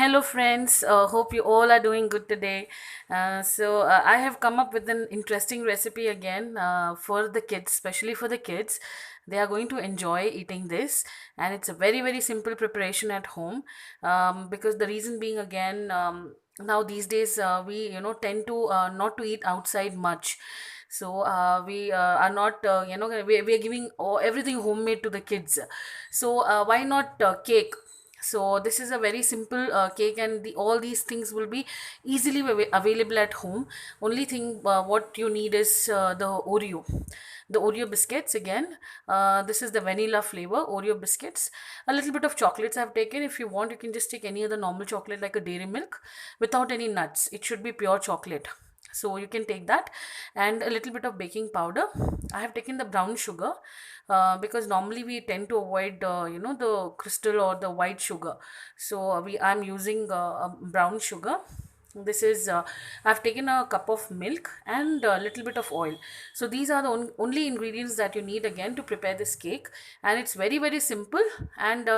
Hello, friends. Hope you all are doing good today. I have come up with an interesting recipe again for the kids, especially for the kids. They are going to enjoy eating this, and it's a very, very simple preparation at home. Because the reason being, again, now these days we tend to not to eat outside much. We are not we are giving everything homemade to the kids. Why not cake? So this is a very simple cake, and all these things will be easily available at home. Only thing what you need is the Oreo biscuits. Again, this is the vanilla flavor Oreo biscuits. A little bit of chocolates I've taken. If you want, you can just take any other normal chocolate like a dairy milk without any nuts. It should be pure chocolate, so you can take that. And a little bit of baking powder. I have taken the brown sugar, because normally we tend to avoid the crystal or the white sugar. I'm using brown sugar. This is I've taken a cup of milk and a little bit of oil. So these are the only ingredients that you need again to prepare this cake, and it's very, very simple. And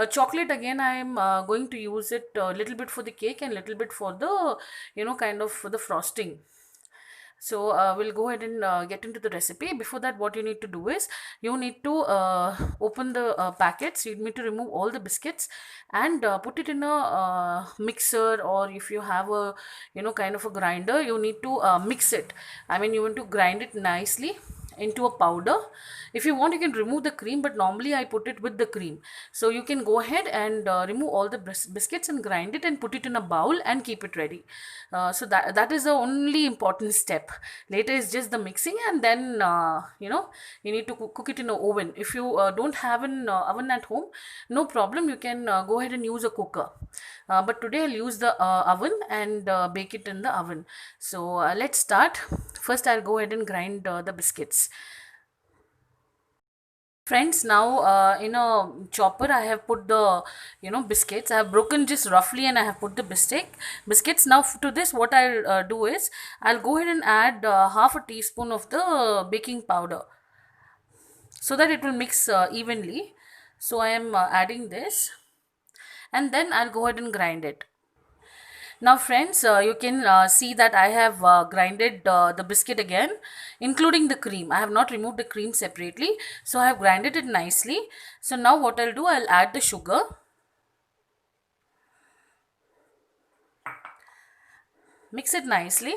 chocolate, again, I am going to use it a little bit for the cake and little bit for the kind of for the frosting. We'll go ahead and get into the recipe. Before that, what you need to do is you need to open the packets. You need to remove all the biscuits and put it in a mixer, or if you have a kind of a grinder, you need to mix it. I mean, you want to grind it nicely into a powder. If you want, you can remove the cream, but normally I put it with the cream. So you can go ahead and remove all the biscuits and grind it and put it in a bowl and keep it ready. That is the only important step. Later is just the mixing, and then you need to cook it in an oven. If you don't have an oven at home, no problem, you can go ahead and use a cooker. But today I'll use the oven and bake it in the oven. Let's start. First, I'll go ahead and grind the biscuits. Friends, now in a chopper, I have put the biscuits. I have broken just roughly, and I have put the biscuits. Now to this, what I'll do is I'll go ahead and add half a teaspoon of the baking powder, so that it will mix evenly. So I am adding this, and then I'll go ahead and grind it. Now, friends, you can see that I have grinded the biscuit again, including the cream. I have not removed the cream separately, so I have grinded it nicely. So now what I'll do, I'll add the sugar. Mix it nicely.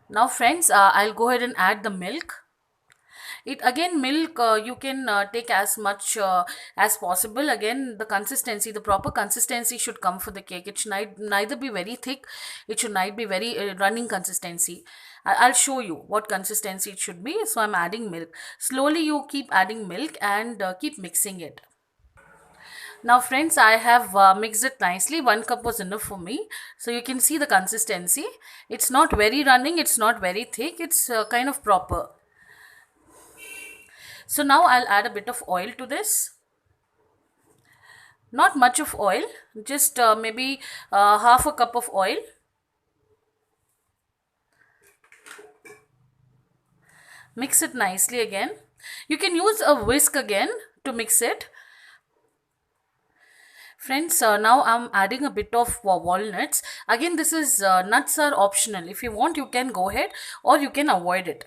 Now, friends, I'll go ahead and add the milk. It again, milk, you can take as much as possible. Again, the proper consistency should come for the cake. It should neither be very thick, it should not be very running consistency. I'll show you what consistency it should be. So I'm adding milk. Slowly you keep adding milk and keep mixing it. Now, friends, I have mixed it nicely. 1 cup was enough for me. So you can see the consistency. It's not very running, it's not very thick, it's kind of proper. So now I'll add a bit of oil to this. Not much of oil, just maybe half a cup of oil. Mix it nicely again. You can use a whisk again to mix it. Friends, now I'm adding a bit of walnuts. Again, this is nuts are optional. If you want, you can go ahead, or you can avoid it.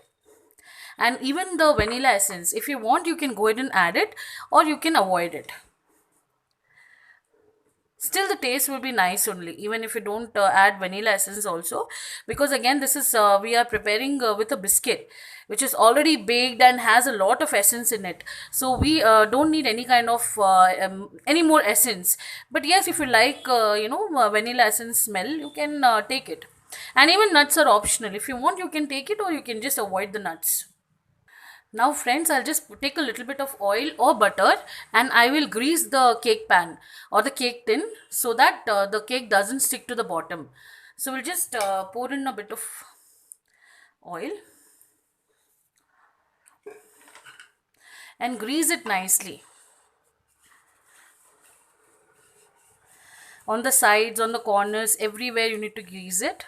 And even the vanilla essence, if you want, you can go ahead and add it, or you can avoid it. Still the taste will be nice only, even if you don't add vanilla essence also, because again, this is we are preparing with a biscuit which is already baked and has a lot of essence in it. So we don't need any kind of any more essence. But yes, if you like vanilla essence smell, you can take it. And even nuts are optional. If you want, you can take it, or you can just avoid the nuts. Now, friends, I'll just take a little bit of oil or butter, and I will grease the cake pan or the cake tin, so that the cake doesn't stick to the bottom. So we'll just pour in a bit of oil and grease it nicely. On the sides, on the corners, everywhere you need to grease it.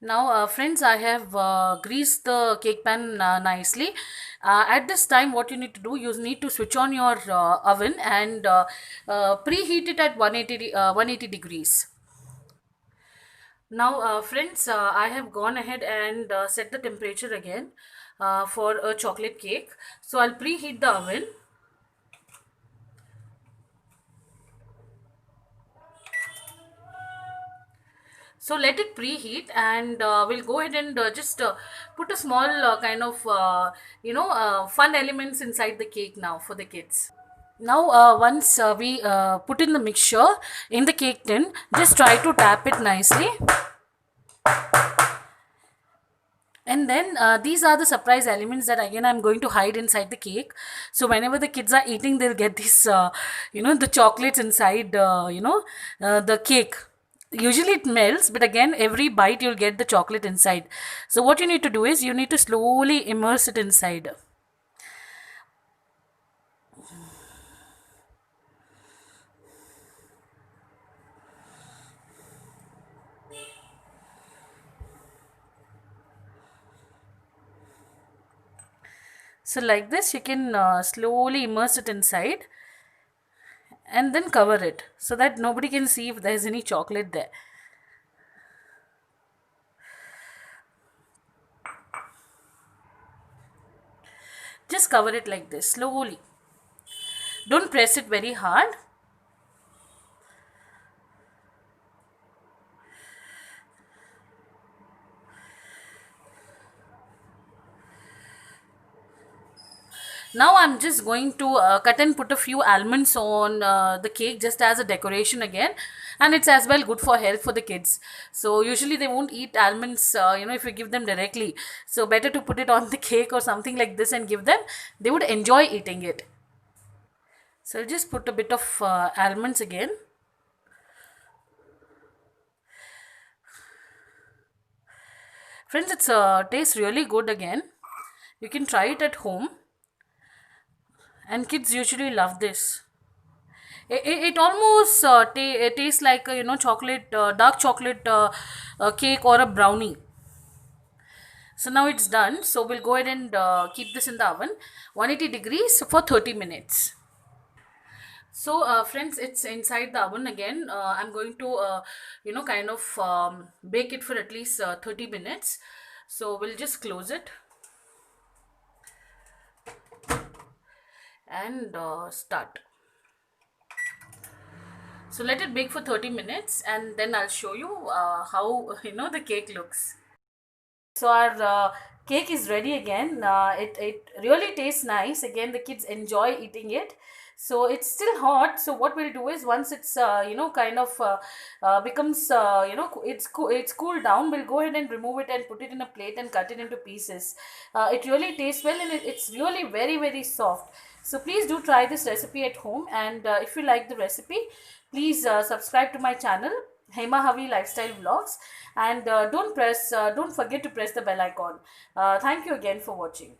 Now, friends, I have greased the cake pan nicely. At this time, what you need to do, you need to switch on your oven and preheat it at 180 degrees. Now, friends, I have gone ahead and set the temperature again for a chocolate cake. So I'll preheat the oven. So let it preheat, and we'll go ahead and just put a small kind of fun elements inside the cake now for the kids. Now, once we put in the mixture in the cake tin, just try to tap it nicely. And then these are the surprise elements that again I'm going to hide inside the cake. So whenever the kids are eating, they'll get this, the chocolates inside, the cake. Usually it melts, but again, every bite you'll get the chocolate inside. So what you need to do is you need to slowly immerse it inside. So like this, you can slowly immerse it inside and then cover it so that nobody can see if there's any chocolate there. Just cover it like this slowly. Don't press it very hard. Now I'm just going to cut and put a few almonds on the cake just as a decoration again, and it's as well good for health for the kids. So usually they won't eat almonds, if you give them directly. So better to put it on the cake or something like this and give them. They would enjoy eating it. So I'll just put a bit of almonds again. Friends, it's tastes really good again. You can try it at home, and kids usually love this. It almost tastes like a, chocolate, dark chocolate cake or a brownie. So now it's done. So we'll go ahead and keep this in the oven 180 degrees for 30 minutes. So friends, it's inside the oven again. I'm going to kind of bake it for at least 30 minutes. So we'll just close it and start. So let it bake for 30 minutes and then I'll show you how the cake looks. So our cake is ready again. It really tastes nice. Again, the kids enjoy eating it. So it's still hot. So what we'll do is once it's kind of becomes it's cooled down, we'll go ahead and remove it and put it in a plate and cut it into pieces. It really tastes well, and it's really very very soft. So please do try this recipe at home, and if you like the recipe, please subscribe to my channel, Hema Havi Lifestyle Vlogs, and don't forget to press the bell icon. Thank you again for watching.